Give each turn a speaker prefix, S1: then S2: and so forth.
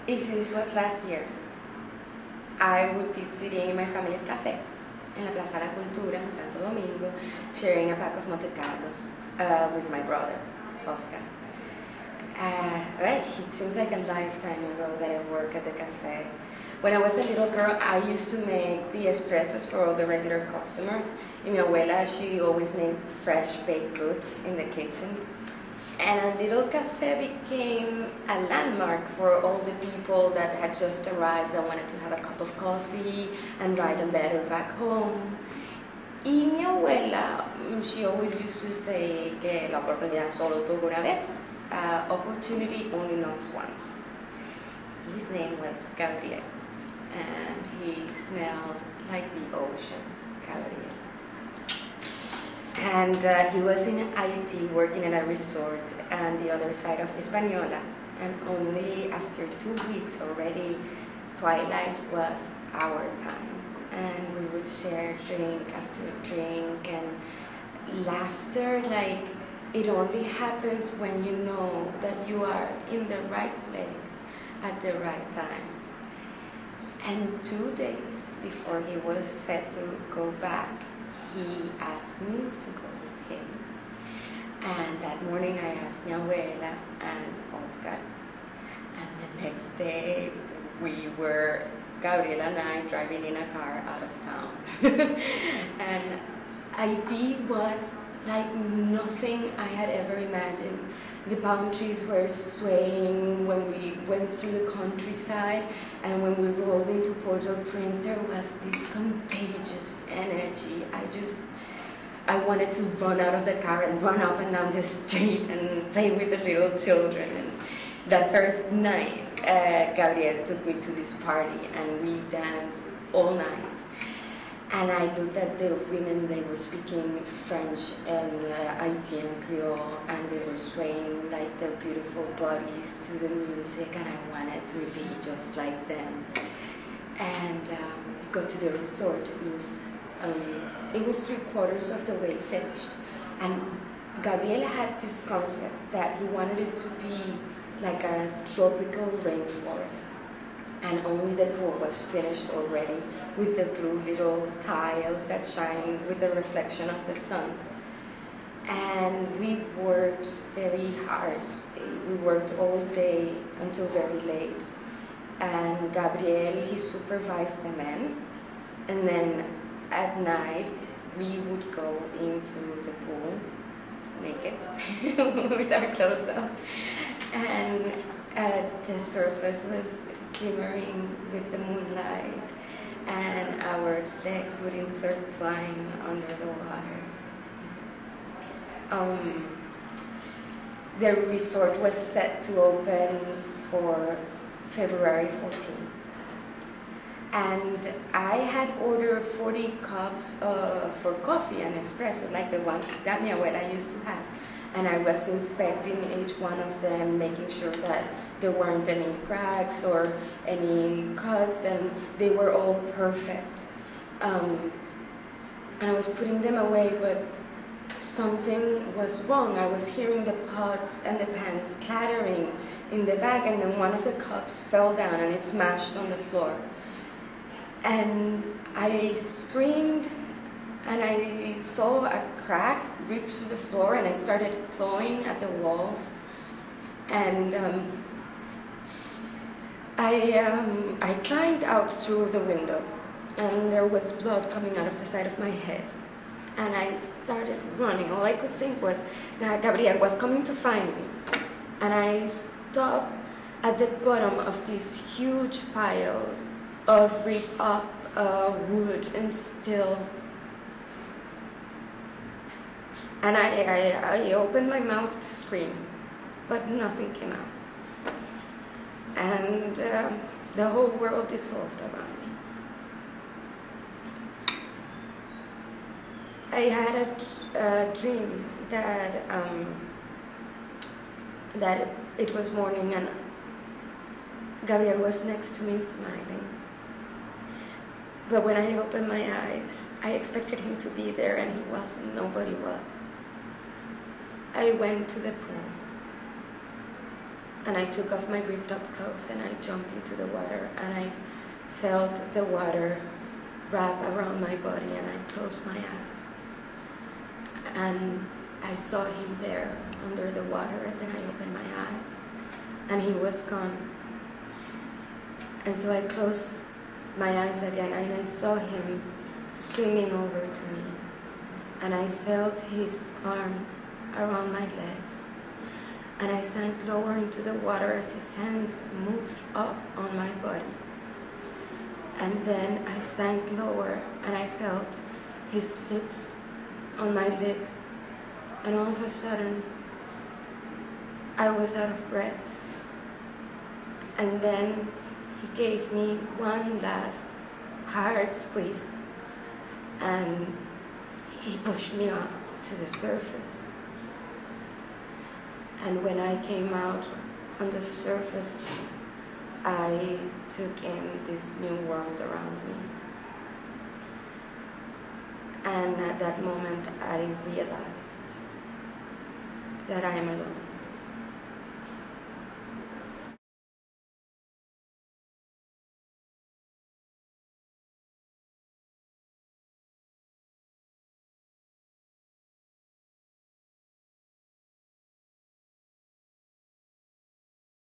S1: If this was last year, I would be sitting in my family's cafe in la Plaza La Cultura in Santo Domingo, sharing a pack of Monte Carlos with my brother, Oscar. Well, it seems like a lifetime ago that I work at the cafe. When I was a little girl, I used to make the espressos for all the regular customers. And mi abuela, she always made fresh baked goods in the kitchen. And our little cafe became a landmark for all the people that had just arrived and wanted to have a cup of coffee and write a letter back home. Y mi abuela, she always used to say que la oportunidad solo tuvo una vez, opportunity only knocks once. His name was Gabriel, and he smelled like the ocean, Gabriel. And he was in IT working at a resort on the other side of Hispaniola. And only after 2 weeks already, twilight was our time. And we would share drink after drink and laughter like it only happens when you know that you are in the right place at the right time. And 2 days before he was set to go back, he asked me to go with him. And that morning I asked mi abuela and Oscar. And the next day we were, Gabriel and I, driving in a car out of town. And ID was like nothing I had ever imagined. The palm trees were swaying when we went through the countryside, and when we rolled into Port-au-Prince, there was this contagious energy. I wanted to run out of the car and run up and down the street and play with the little children. And that first night, Gabriel took me to this party, and we danced all night. And I looked at the women, they were speaking French and Haitian Creole, and they were swaying like their beautiful bodies to the music, and I wanted to be just like them. And got to the resort. It was 3/4 of the way finished. And Gabriel had this concept that he wanted it to be like a tropical rainforest. And only the pool was finished already with the blue little tiles that shine with the reflection of the sun. And we worked very hard. We worked all day until very late. And Gabriel, he supervised the men. And then at night, we would go into the pool naked with our clothes on. And the surface was glimmering with the moonlight, and our legs would intertwine under the water. The resort was set to open for February 14. And I had ordered 40 cups for coffee and espresso, like the ones that mi abuela used to have. And I was inspecting each one of them, making sure that there weren't any cracks or any cuts, and they were all perfect. And I was putting them away, but something was wrong. I was hearing the pots and the pans clattering in the bag, and then one of the cups fell down and it smashed on the floor. And I screamed, and I saw a crack rip through the floor, and I started clawing at the walls. And I climbed out through the window, and there was blood coming out of the side of my head. And I started running. All I could think was that Gabriel was coming to find me. And I stopped at the bottom of this huge pile of ripped up wood and steel. And I opened my mouth to scream, but nothing came out. And the whole world dissolved around me. I had a dream that it was morning and Gabriel was next to me smiling. But when I opened my eyes, I expected him to be there, and he wasn't. Nobody was. I went to the pool. And I took off my ripped up clothes and I jumped into the water, and I felt the water wrap around my body, and I closed my eyes. And I saw him there under the water, and then I opened my eyes and he was gone. And so I closed my eyes again and I saw him swimming over to me, and I felt his arms around my legs. And I sank lower into the water as his hands moved up on my body. And then I sank lower and I felt his lips on my lips. And all of a sudden, I was out of breath. And then he gave me one last hard squeeze and he pushed me up to the surface. And when I came out on the surface, I took in this new world around me. And at that moment, I realized that I am alone.